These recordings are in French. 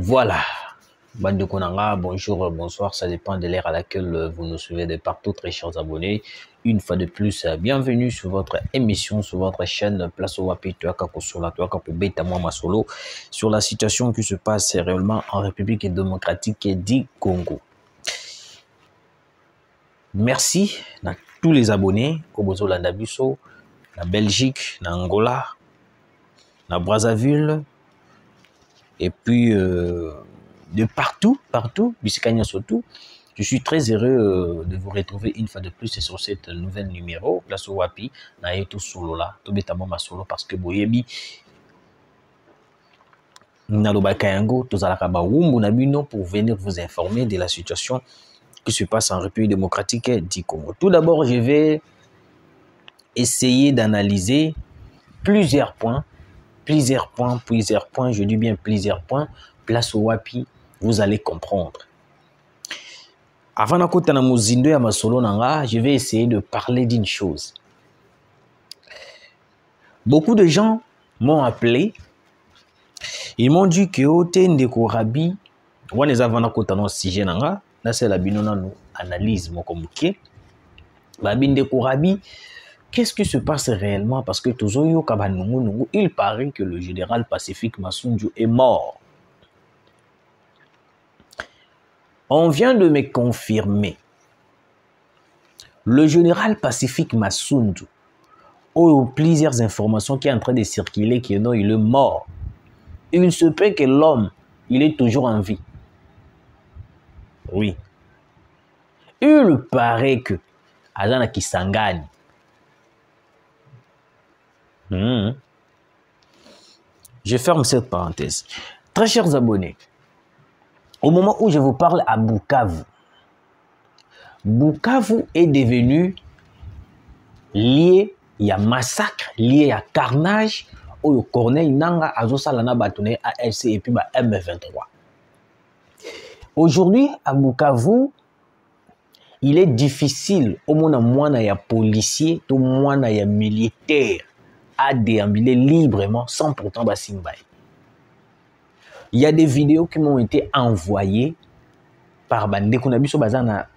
Voilà. Bande Konanga, bonjour, bonsoir, ça dépend de l'ère à laquelle vous nous suivez de partout, très chers abonnés. Une fois de plus, bienvenue sur votre émission, sur votre chaîne Place au Wapi, sur la situation qui se passe réellement en République démocratique du Congo. Merci à tous les abonnés, au Bozolanda Bisso, la Belgique, na Angola, na Brazzaville, et puis de partout, Bisikania surtout. Je suis très heureux de vous retrouver une fois de plus sur cette nouvelle numéro, Place au Wapi, na yeto solo la, tobetamo masolo parce que boyebi nalobaka yango tozalaka ba wumbu na bino pour venir vous informer de la situation qui se passe en République démocratique du Congo. Tout d'abord, je vais essayer d'analyser plusieurs points, je dis bien plusieurs points, Place au Wapi, vous allez comprendre. Avant d'akota na mozindo ya masolo nanga, je vais essayer de parler d'une chose. Beaucoup de gens m'ont appelé, ils m'ont dit que ote ndeko rabi, wana eza vana kota na sujet nanga, na c'est la binona nous analyse moko muke. Ba ndeko rabi, qu'est-ce qui se passe réellement parce que tozoyo kabanungu nungu, il paraît que le général Pacifique Massunju est mort. On vient de me confirmer. Le général Pacifique Massunju a plusieurs informations qui sont en train de circuler que non, il est mort. Il se peut que l'homme, il est toujours en vie. Oui. Il paraît que Azana Kisangani. Je ferme cette parenthèse. Très chers abonnés, au moment où je vous parle à Bukavu, Bukavu est devenu lié, il y a massacre, lié à carnage, où Corneille Nanga, Azosalana Batouné, AFC et puis M23. Aujourd'hui, à Bukavu, il est difficile, au moins il y a policiers, au moins il y a militaires, à déambuler librement sans pourtant Basimbaye. Il y a des vidéos qui m'ont été envoyées par Bandeko Nabiso Bazana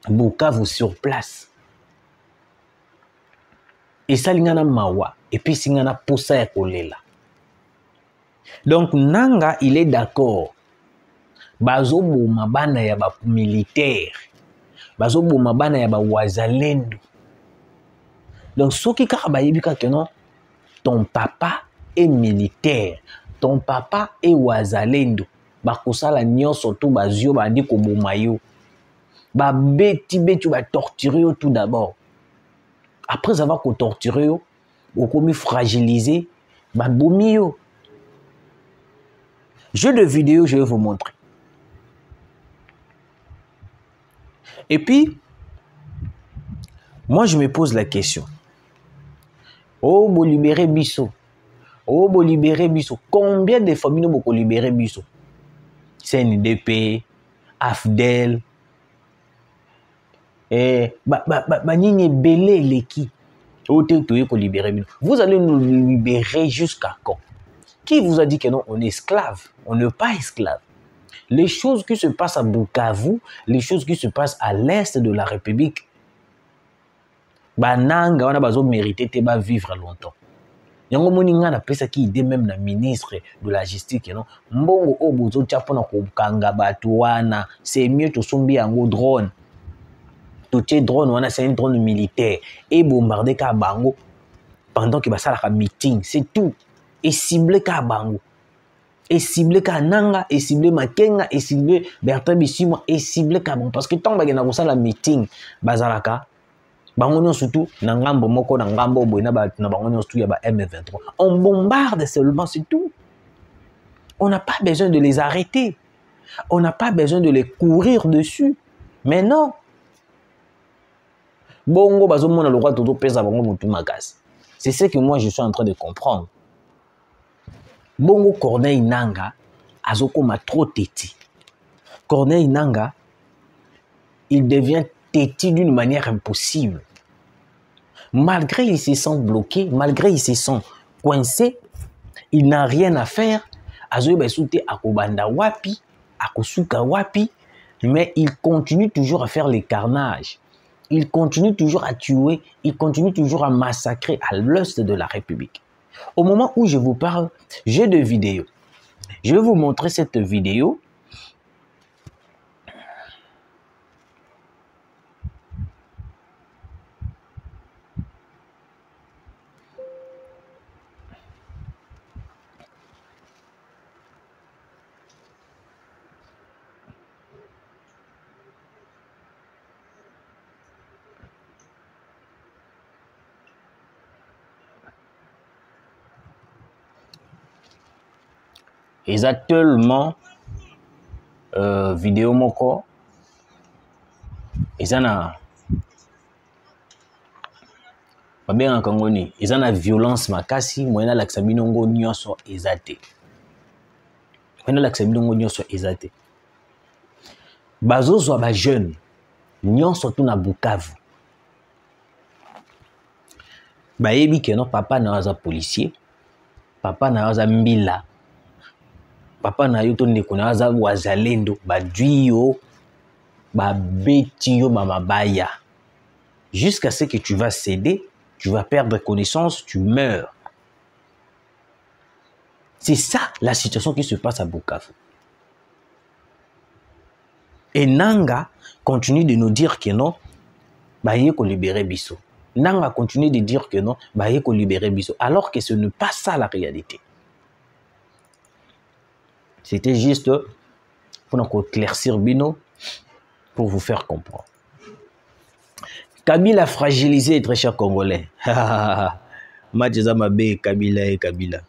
Bukavu sur place. Et ça, l'ingana mawa. Et puis, s'ingana posa ya kolela. Donc, Nanga, il est d'accord. Bazo bo mabana ya ba militaire. Bazo bo mabana ya ba wazalendo. Donc, ce qui karabayibika que non, ton papa est militaire. Ton papa est wazalendo. Bakosala nyonso to bazio bandi ko bomayo. Ba beti ba torturer tout d'abord. Après avoir torturé, ou commis fragilisé, ba bomio. Jeu de vidéo, je vais vous montrer. Et puis, moi je me pose la question. Oh, vous libérez Bisso. Oh, vous libérez Bisso. Combien de familles vous libérez Bisso? CNDP, AFDEL, vous allez nous libérer jusqu'à quand? Qui vous a dit que non, on est esclave? On n'est pas esclave. Les choses qui se passent à Bukavu, les choses qui se passent à l'est de la République, Bananga, on a besoin de mériter de vivre longtemps. Yango moninga na pesa ki ide même na ministre de la justice que non mbongo obuzo tchapona ko kanga batu wana, c'est mieux to sombi yango drone. Tout drone wana c'est un drone militaire et bombarder ka bango pendant que basala ka meeting, c'est tout. Et cibler ka bango. Et cibler ka Nanga, et cibler Makenga, et cibler Bertrand Bisimwa, et cibler ka bango parce que tant bagena ko sala meeting bazalaka bango surtout na ngambo moko na ngambo boy na bango surtout ya ba M23. On bombarde seulement, c'est tout. On n'a pas besoin de les arrêter. On n'a pas besoin de les courir dessus. Mais non. Bongo bazo mona le roi todo pesa bango mutu makasi. C'est ce que moi je suis en train de comprendre. Bongo Corneille Nanga azoko ma trop têti. Corneille Nanga, il devient têti d'une manière impossible. Malgré il se sent bloqué, malgré il se sent coincé, il n'a rien à faire. azoyeba te akobanda wapi, akosuka wapi, mais il continue toujours à faire les carnages. Il continue toujours à tuer, il continue toujours à massacrer à l'est de la République. Au moment où je vous parle, j'ai des vidéos. Je vais vous montrer cette vidéo. Exactement vidéo moko ezana babenga kangoni ezana violence makasi moyena lakisa binongo nyonso ezate moyena lakisa binongo nyonso ezate bazozwa ba jeune nyonso tu na Bukavu bayebi keno papa na waza policier, papa na waza mbila, papa na yo to ndeko na waza wazalendo, badwi yo, babeti yo mabaya. Jusqu'à ce que tu vas céder, tu vas perdre connaissance, tu meurs. C'est ça la situation qui se passe à Bukavu. Et Nanga continue de nous dire que non, baye ko libérer biso. Nanga continue de dire que non, baye ko libérer biso, alors que ce n'est pas ça la réalité. C'était juste pour éclaircir Bino, pour vous faire comprendre. Kabila fragilisé, très cher Congolais. Mathieu Mabe, Kabila et Kabila.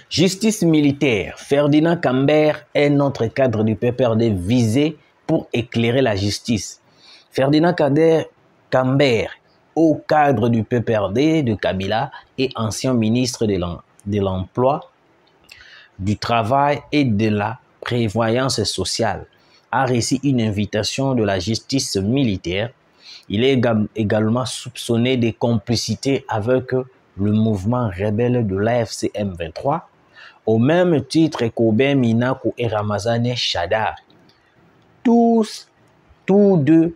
Justice militaire. Ferdinand Cambert est notre cadre du PPRD visé pour éclairer la justice. Ferdinand Cambert, au cadre du PPRD de Kabila et ancien ministre de l'Emploi, du Travail et de la Prévoyance sociale, a reçu une invitation de la justice militaire. Il est également soupçonné de complicité avec le mouvement rebelle de l'AFC M23, au même titre qu'Aubin Minaku et Ramazane Chadar, tous deux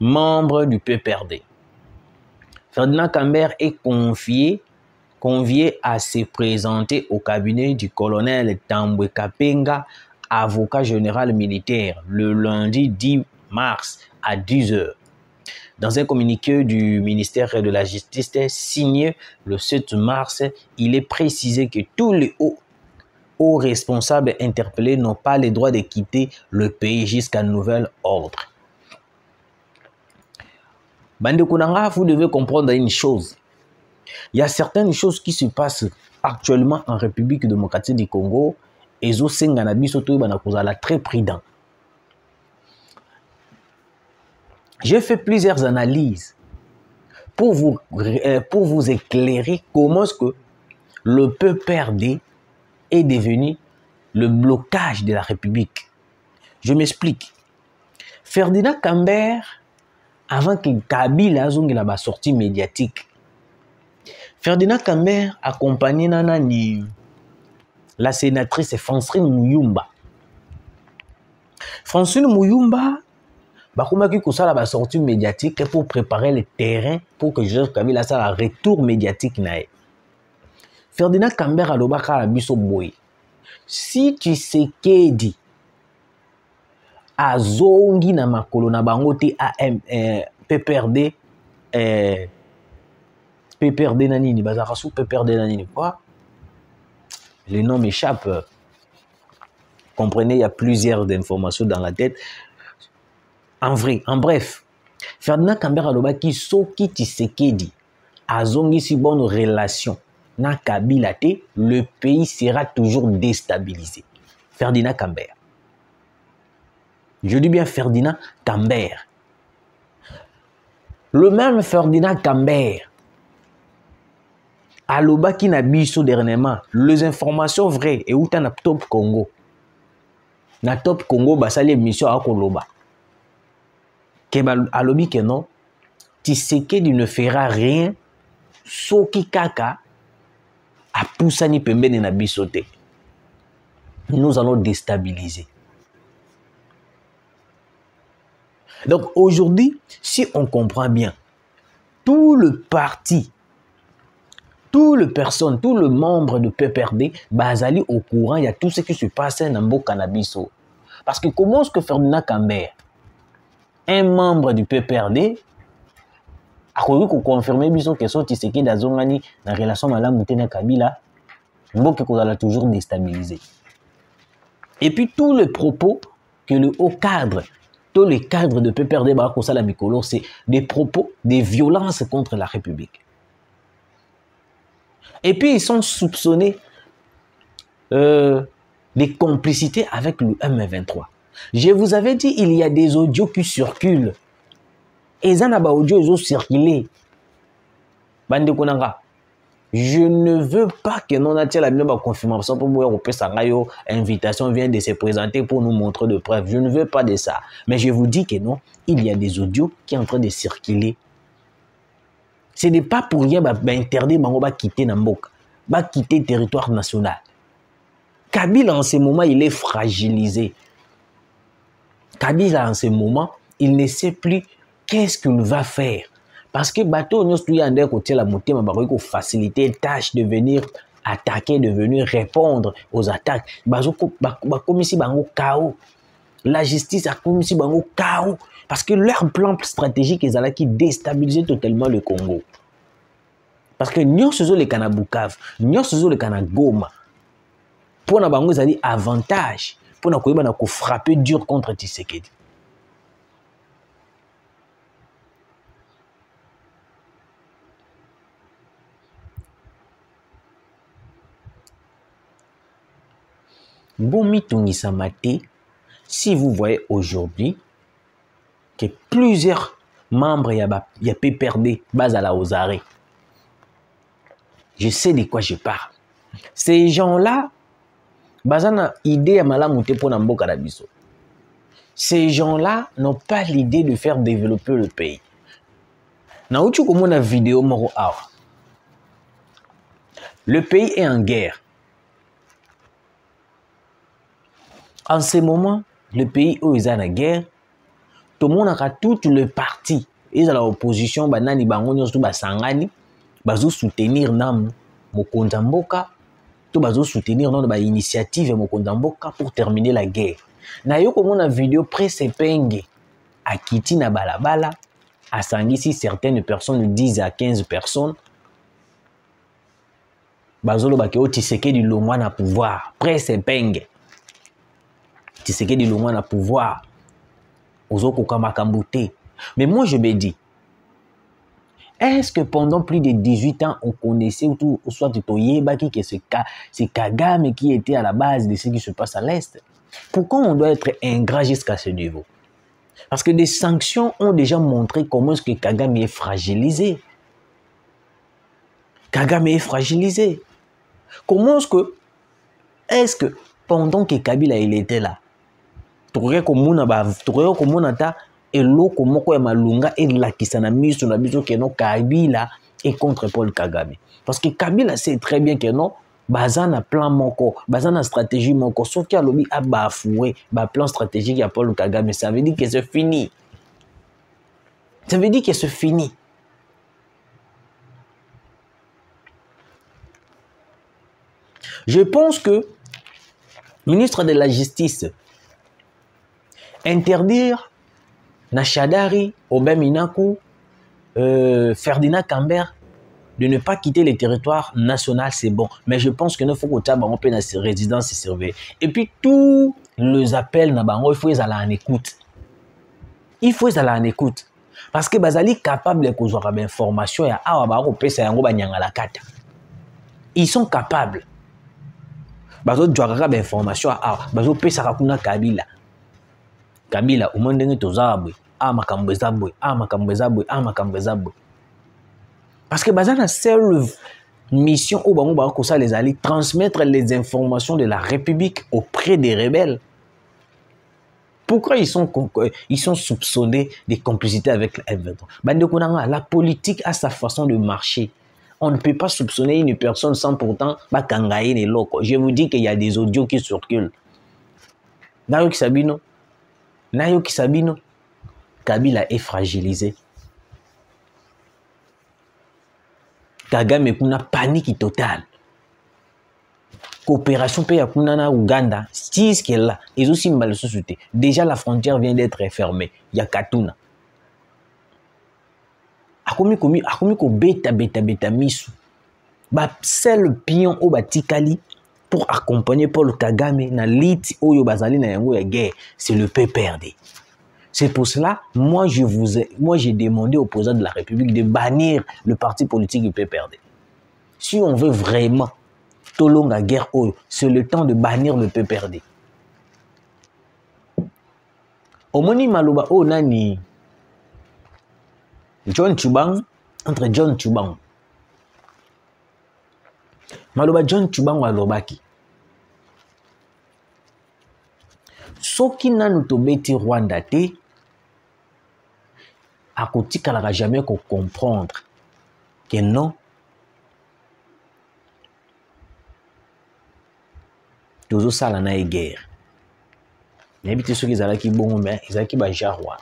membres du PPRD. Ferdinand Cambert est convié à se présenter au cabinet du colonel Tambwe Kapenga, avocat général militaire, le lundi 10 mars à 10 h. Dans un communiqué du ministère de la Justice signé le 7 mars, il est précisé que tous les hauts responsables interpellés n'ont pas le droit de quitter le pays jusqu'à nouvel ordre. Bandekunanga, vous devez comprendre une chose. Il y a certaines choses qui se passent actuellement en République démocratique du Congo et zo sengana biso to bana kozala très prudent. J'ai fait plusieurs analyses pour vous éclairer comment est-ce que le PPRD est devenu le blocage de la République. Je m'explique. Ferdinand Cambert, avant que Kabila ait la sortie médiatique, Ferdinand Cambert accompagné la sénatrice Francine Muyumba. Francine Muyumba, bakomaki kosala ba sortie médiatique pour préparer le terrain pour que Joseph Kabila ait un retour médiatique nae. Ferdinand Cambert alobaka la biso boy. Si tu sais qu'edi azongi na makolo na bango te PPRD PPRD nanini bazaka sous PPRD nanini quoi? Le nom m'échappe. Comprenez, il y a plusieurs informations dans la tête. En vrai, en bref, Ferdinand Cambert alobaki soki Tshisekedi azongi si bonne relation na Kabila te, le pays sera toujours déstabilisé. Ferdinand Cambert. Je dis bien Ferdinand Cambert. Le même Ferdinand Cambert alobaki na biso dernièrement les informations vraies et où t'en a top Congo. na Top Congo basali émission à Koloba ke alobi ke non Tshisekedi ne fera rien soki kaka apusani pembeni na biso te. Nous allons déstabiliser. Donc aujourd'hui, si on comprend bien, tout le parti, tout le personne, tout le membre de PPRD, basali au courant, il y a tout ce qui se passe dans le cannabis. Parce que comment est-ce que Ferdinand Kambert, un membre du PPRD, a confirmé que son Tshisekedi azongani dans relation à la montée Kabila, Mboka qu'on toujours déstabilisé. Et puis tous les propos que le haut cadre, tous les cadres de PPRD Barakosala Mikolo, c'est des propos, des violences contre la République. Et puis ils sont soupçonnés des complicités avec le M23. Je vous avais dit, il y a des audios qui circulent. Et ça n'a pas audio, ils ont circulé. Bande Konanga. Je ne veux pas que non ait la confirmation pour moi invitation vient de se présenter pour nous montrer de preuves. Je ne veux pas de ça. Mais je vous dis que non, il y a des audios qui sont en train de circuler. Ce n'est pas pour rien interdire de quitter Namboka, de quitter le territoire national. Kabila en ce moment, il est fragilisé. Kabila en ce moment, il ne sait plus qu'est-ce qu'il va faire. Parce que bateau nous a côté la montée pour faciliter tâche de venir attaquer, de venir répondre aux attaques. Comme ici chaos. La justice a comme ici chaos parce que leur plan stratégique est là qui déstabilise totalement le Congo. Parce que nous sommes les Kanabukav, nous sommes les Kanagoma. Pour nous bango zali avantage pour nous frapper dur contre Tshisekedi. Bon mitongi samate, si vous voyez aujourd'hui que plusieurs membres y a PPRD base à la Ozare, je sais de quoi je parle. Ces gens-là, bazana idée à malamouté pour Namboka Dabiso. Ces gens-là n'ont pas l'idée de faire développer le pays. Na uchu comme une vidéo moro awa. Le pays est en guerre. En ce moment, le pays où ils sont en guerre, tout le monde a tout le parti. Ils sont à l'opposition, banani bangonyo tout basangani, bazo soutenir nam Mokonza Mboka, tout bazo soutenir nam ba initiative Mokonza Mboka pour terminer la guerre. Na yo comme une vidéo pré-sepenge à Kiti na balabala, à Sangisi certaines personnes 10 à 15 personnes. Bazolo bakeo Tshisekedi Lomwa na pouvoir, pré-sepenge. Tshisekedi Lomwa na pouvoir. Ozoko Kamakamboute. Mais moi je me dis, est-ce que pendant plus de 18 ans, on connaissait ou soit Toyebaki que c'est Kagame qui était à la base de ce qui se passe à l'Est? Pourquoi on doit être ingrat jusqu'à ce niveau? Parce que des sanctions ont déjà montré comment est-ce que Kagame est fragilisé. Kagame est fragilisé. Comment est-ce que pendant que Kabila il était là, Touré comme on a et l'eau comme quoi malunga et la kisana miso na biso que non Kabila est contre Paul Kagame. Parce que Kabila sait très bien que non, bazana plan moko, bazana stratégie moko, sauf qu'il y a lobby a bafoué, ba plan stratégique à Paul Kagame, ça veut dire que c'est fini. Ça veut dire que c'est fini. Je pense que le ministre de la Justice interdire Nachadari, Obeminaku, Ferdinand Kambert de ne pas quitter le territoire national, c'est bon. Mais je pense que ne faut qu'on peut dans résidence surveillée. Et puis tous les appels, il faut les aller en écoute. Il faut les aller en écoute. Parce que Bazali capable de avoir des informations et ils sont capables. Bazo djwaka ba information bazo pesa kakuna Kabila. Kabila au monde ngi tozabwe makambo ezabwe makambo ezabwe makambo ezabwe. Parce que bazana seule mission au bango ba ko ça les aller transmettre les informations de la République auprès des rebelles. Pourquoi ils sont soupçonnés de complicité avec la M23? La politique a sa façon de marcher. On ne peut pas soupçonner une personne sans pourtant kangaye les locaux. Je vous dis qu'il y a des audios qui circulent. Nayo Kisabino, Kabila est fragilisé. Kagame kuna panique totale. Coopération paye à Kunana Ouganda, si ce qu'elle a, ils aussi mal société. Déjà la frontière vient d'être fermée. Il y a Katuna. Akomi ko beta misu. Ba seul pion au batikali pour accompagner Paul Kagame na lit oyo bazali na yango ya guerre, c'est le PPRD. C'est pour cela, moi j'ai demandé aux opposants de la République de bannir le parti politique du PPRD. Si on veut vraiment tolonga guerre oyo, c'est le temps de bannir le PPRD. Omoni maloba o nani John Tshubang, entre John Tshubang. Maloba John Tshubang alobaki. Soki nanu tobeti Rwanda te, akotikalaka jamais ko comprendre que non, tozo sala na guerre. N'habite ceux qui zalaki bongo mais izaki ba jarwa.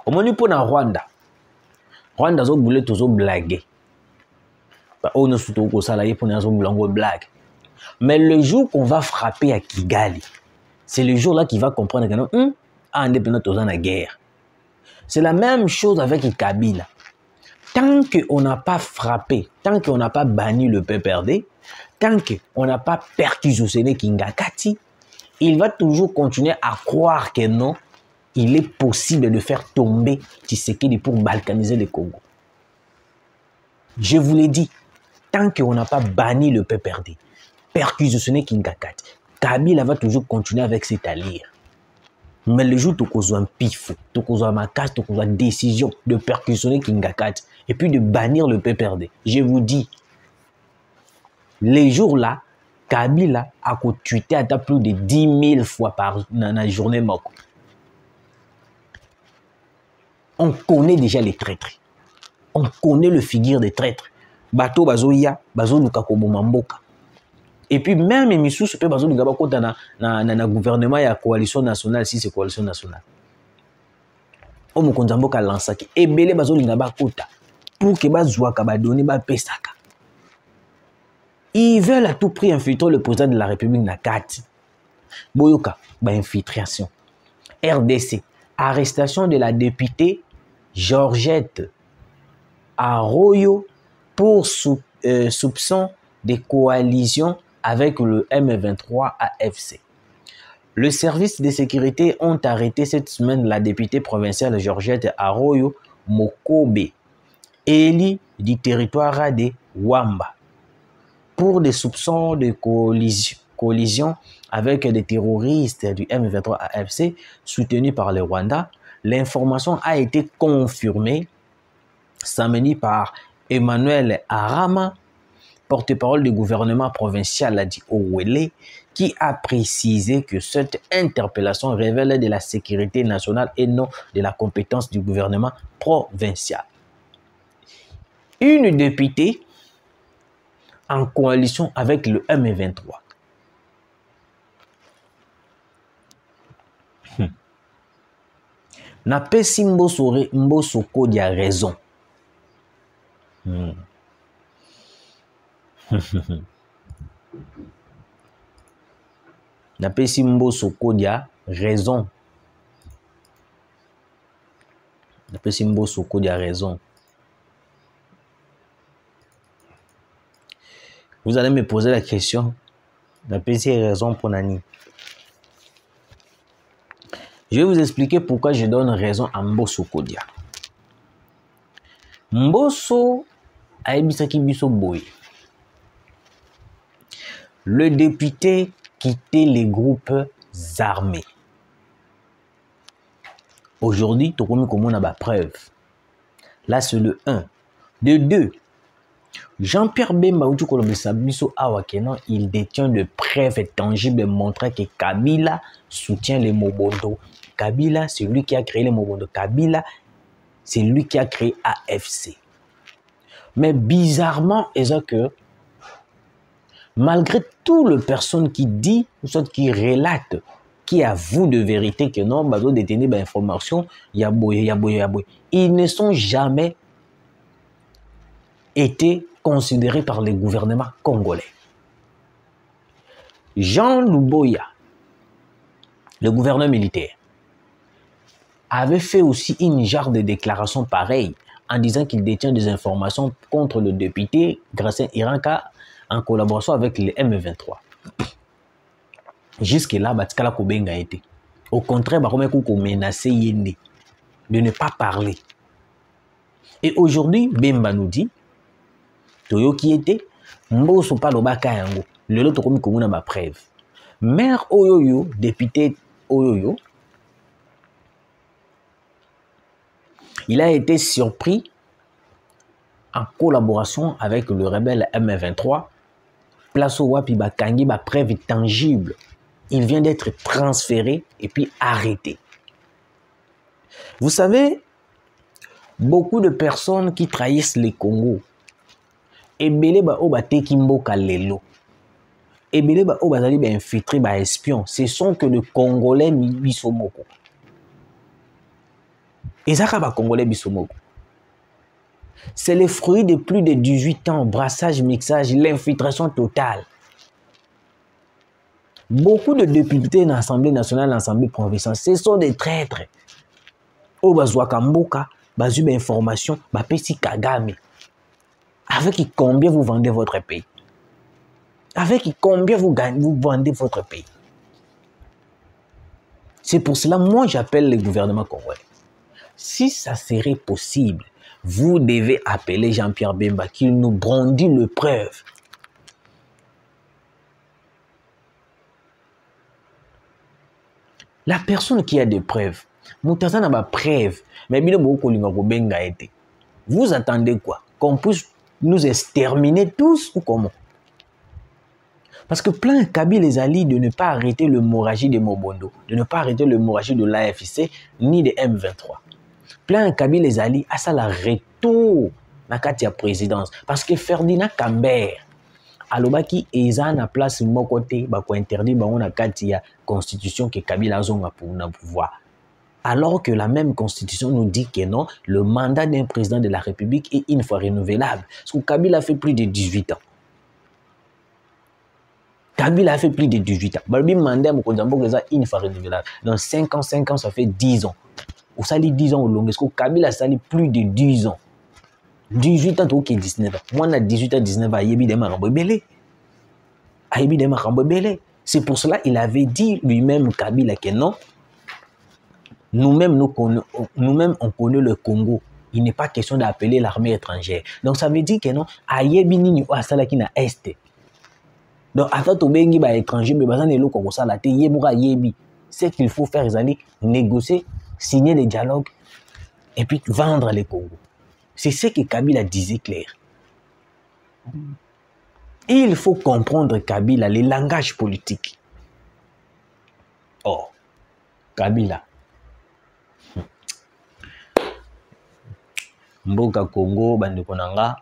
Omoni po na Rwanda zo boule tozo blaguer. Ba ono suto ko sala ye po na zo blango blague. Mais le jour qu'on va frapper à Kigali, c'est le jour là qu'il va comprendre que non, indépendant tozo na guerre. C'est la même chose avec Kabila. Tant qu'on n'a pas frappé, tant qu'on n'a pas banni le PPRD, tant qu'on n'a pas perquisitionné Kingakati, il va toujours continuer à croire que non, il est possible de faire tomber Tshisekedi pour balkaniser le Congo. Je vous l'ai dit, tant qu'on n'a pas banni le PPRD, perquisitionné Kingakati, Kabila va toujours continuer avec cette alliée. Mais le jour où tu as un pif, tu as un macasse, tu as une décision de perquisitionner Kingakati et puis de bannir le PPRD, je vous dis, les jours là, Kabila a tweeté à plus de 10 000 fois par journée. On connaît déjà les traîtres. On connaît le figure des traîtres. Bato bazoya, bazo luka kobomamboka. Et puis même Missou se peut bazo luka bakota na gouvernement ya coalition nationale si c'est coalition nationale. O mokonzamboka lansaki ebele bazo linga bakota pour que bazwaka badoni ba pesaka. Ils veulent à tout prix infiltrer le président de la République Nakati. Boyoka, infiltration. RDC, arrestation de la députée Georgette Arroyo pour soupçon de coalition avec le M23 AFC. Le service de sécurité ont arrêté cette semaine la députée provinciale Georgette Arroyo Mokobe, élue du territoire de Wamba, pour des soupçons de collision avec des terroristes du M23 AFC soutenus par le Rwanda. L'information a été confirmée samedi par Emmanuel Arama, porte-parole du gouvernement provincial dit Owele, qui a précisé que cette interpellation révèle de la sécurité nationale et non de la compétence du gouvernement provincial. Une députée en coalition avec le M23. Na pesi Mbosso Kodi a raison. Na pesi Mbosso Kodi a raison. Na pesi Mbosso Kodi a raison. Vous allez me poser la question. Na pesi raison pour Nani. Je vais vous expliquer pourquoi je donne raison à Mbosso Kodia. Mbosso a ebisaki biso boy. Le député quittait les groupes armés. Aujourd'hui, tu as ba preuve. Là, c'est le 1. De 2, Jean-Pierre Bemba il détient de preuves tangibles montrant que Kabila soutient les Mobondo. Kabila, c'est lui qui a créé les Mobondo. Kabila, c'est lui qui a créé AFC. Mais bizarrement, c'est que malgré tout le personne qui dit, ou soit qui relate, qui avoue de vérité que non, bazo détenir l'information, ils ne sont jamais été considérés par le gouvernement congolais. Jean Luboya, le gouverneur militaire, avait fait aussi une genre de déclaration pareille en disant qu'il détient des informations contre le député Gracien Iranka en collaboration avec le M23. Jusque-là, Batikala Kobenga été. Au contraire, Baromekou menacé Yende de ne pas parler. Et aujourd'hui, Bemba nous dit, Toyo qui était, Mboso Palobaka Yango, le lot comme Komuna ma preuve. Maire Oyoyo, député Oyoyo, il a été surpris en collaboration avec le rebelle M23. Place au Wapi Bakangi, ma preuve tangible. Il vient d'être transféré et puis arrêté. Vous savez, beaucoup de personnes qui trahissent les Congo, ebele ba o ba tekimbo kalelo, ebele ba o ba zali ba infiltré ba espion, ce sont que les Congolais bisomoko. Ezaka ba Congolais bisomoko. C'est le fruit de plus de 18 ans, brassage, mixage, l'infiltration totale. Beaucoup de députés dans l'Assemblée nationale, l'Assemblée provinciale, ce sont des traîtres. Au Bazouakamboka, Bazube Information, Bapesi Kagame. Avec combien vous vendez votre pays? Avec combien vous vendez votre pays? C'est pour cela, moi, j'appelle le gouvernement congolais. Si ça serait possible, vous devez appeler Jean-Pierre Bemba qu'il nous brandit le preuve. La personne qui a des preuves, Moutaza n'a pas de preuves, mais vous attendez quoi? Qu'on puisse nous exterminer tous ou comment? Parce que plein Kabila les alliés de ne pas arrêter l'hémorragie de Mobondo, de ne pas arrêter l'hémorragie de l'AFC ni de M23. Plein Kabila les alliés à ça la retour dans la présidence. Parce que Ferdinand Cambert, alobaki eza na place mokote bako interdit bango na kati ya constitution que Kabila zonga pour na pouvoir. Alors que la même constitution nous dit que non, le mandat d'un président de la République est une fois renouvelable. Parce que Kabila a fait plus de 18 ans. Kabila a fait plus de 18 ans. Balbi mandat mokonzambo eza une fois renouvelable. Dans 5 ans ça fait 10 ans. Ou ça dit 10 ans au long. Est-ce que Kabila ça dit plus de 10 ans? 18 ans, ok, 19 ans. Moi, on a 18 ans, 19 ans, c'est pour cela qu'il avait dit lui-même, Kabila, que non, nous-mêmes, on connaît le Congo. Il n'est pas question d'appeler l'armée étrangère. Donc, ça veut dire que non, Ayebini, Asalaki na Est. Donc, à tout bengi ba étranger, mais bazan elo comme ça, la te yebura yebi. C'est qu'il faut faire, ils négocier, signer des dialogues, et puis vendre les Congo. C'est ce que Kabila disait clair. Il faut comprendre Kabila, les langages politiques. Oh, Kabila. Mboka Congo, Bande Konanga.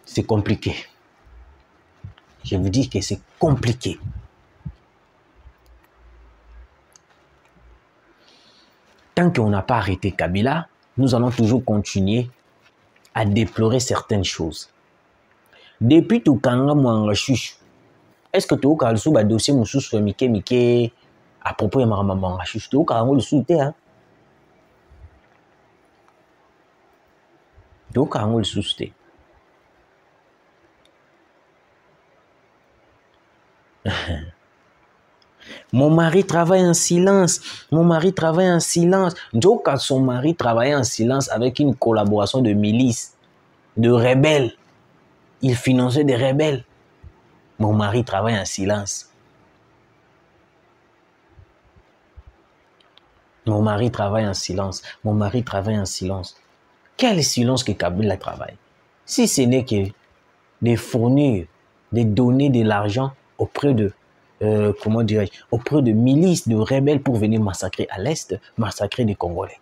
C'est compliqué. Je vous dis que c'est compliqué. Tant qu'on n'a pas arrêté Kabila, nous allons toujours continuer à déplorer certaines choses. Depuis tout Kanga Mwangachuch, est-ce que tu as le dossier Moussous Mike à propos de Mwangachuch? Tu as le soutien, hein? Tu as le soutien. Mon mari travaille en silence. Mon mari travaille en silence. Donc, son mari travaillait en silence avec une collaboration de milices, de rebelles. Il finançait des rebelles. Mon mari travaille en silence. Mon mari travaille en silence. Mon mari travaille en silence. Quel silence que Kabila travaille. Si ce n'est que de fournir, de donner de l'argent auprès de, auprès de milices, de rebelles pour venir massacrer à l'Est, massacrer des Congolais.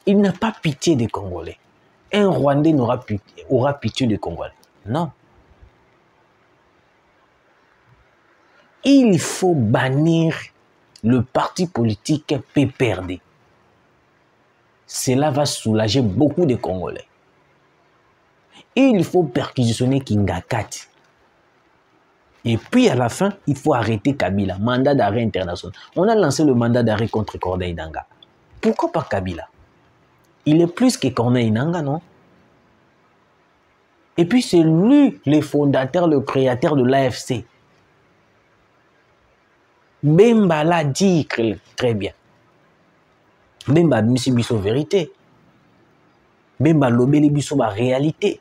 Il n'a pas pitié des Congolais. Un Rwandais aura pitié des Congolais. Non. Il faut bannir le parti politique PPRD. Cela va soulager beaucoup de Congolais. Il faut perquisitionner Kingakati. Et puis à la fin, il faut arrêter Kabila. Mandat d'arrêt international. On a lancé le mandat d'arrêt contre Corneille Nangaa. Pourquoi pas Kabila? Il est plus que Corneille Nangaa, non? Et puis c'est lui le fondateur, le créateur de l'AFC. Bemba l'a dit très bien. Bemba a mis biso vérité. Bemba lobeli biso ba réalité.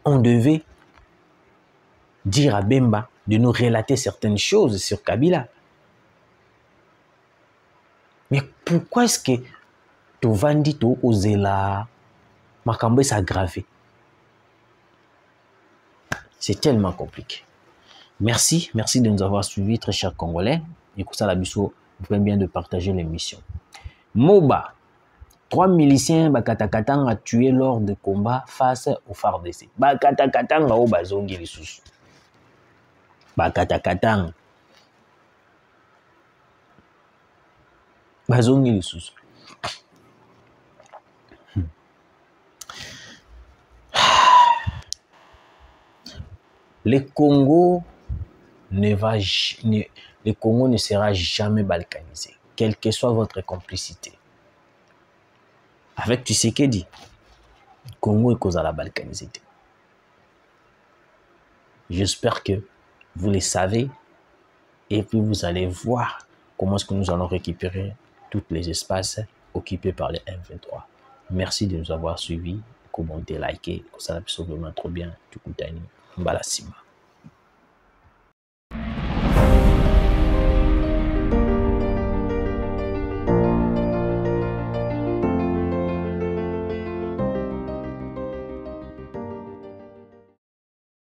On devait dire à Bemba de nous relater certaines choses sur Kabila. Mais pourquoi est-ce que Tovandi to Ozela Makambo s'aggraver? C'est tellement compliqué. Merci de nous avoir suivis, très chers Congolais. Écoutez, la biso, vous pouvez bien de partager l'émission. Moba, 3 miliciens Bakatakatanga tués lors de combats face au FARDC. Bakatakatanga au bazongi les sous. Bakatakatanga. Bazongi les sous. Le Congo le Congo ne sera jamais balkanisé, quelle que soit votre complicité. Avec Tshisekedi, le Congo est cause à la balkanisité. J'espère que vous le savez et puis vous allez voir comment est-ce que nous allons récupérer tous les espaces occupés par les M23. Merci de nous avoir suivis, commentez, likez, ça va absolument trop bien. Tukutani, Mbalasima.